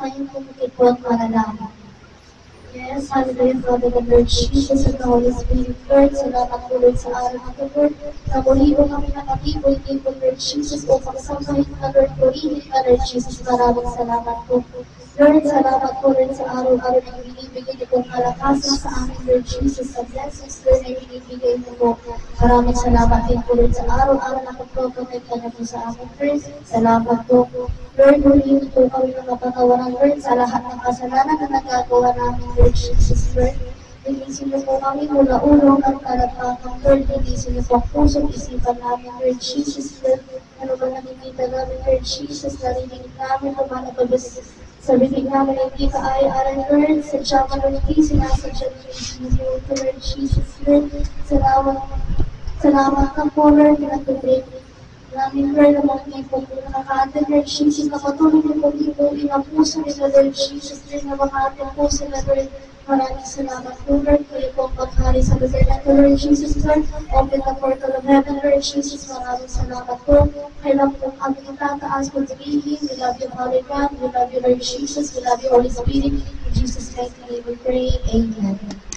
Ngayon kumukit po ang manalangin. Yes, hallelujah, Father, the Lord Jesus and the Holy Spirit, Lord, salamat po Lord sa araw na ito, Lord, na muli po kami nakatibol-tibol, Lord Jesus, upang sambahin ka, Lord, purihin ka, Lord Jesus, maraming salamat po. Lord, salamat po Lord sa araw-araw na binibigay niyo pong kalakasan sa amin, Lord Jesus, sa blessings, Lord, na binibigay niyo po. Maraming salamat din po Lord sa araw-araw na pag-protect ka na po sa amin, Lord. Salamat po. Lord, muli po kami ng kapatawaran, Lord, sa lahat ng kasalanan na nagagawa namin, Lord Jesus, Lord. Linisin niyo po kami mula ulo at kalapakang, Lord. Linisin niyo po ang pusong isipan namin, Lord Jesus, Lord. Ano ba nakikita namin, Lord Jesus, narinig namin, lumalabas sa bibig namin hindi ka ay-aral, Lord. Sadya ka, Lord, hindi sinasadya ng Lord, Lord Jesus, Lord. Salamat ka po, Lord, pinag-break namin, Lord, ang mga people po nakaka-attend, Lord Jesus, na patuloy na po ibuin ang puso nila, Lord Jesus, Lord, na maka-attend po sila, Lord. Maraming salamat po, Lord, kayo po ang paghari sa lugar na ito, Lord Jesus, Lord. Open the portal of heaven, Lord Jesus, maraming salamat po. Kailan po kami itataas po tigilin. We love you, Father God. We love you, Lord Jesus. We love you, Holy Spirit. In Jesus' mighty name we pray. Amen.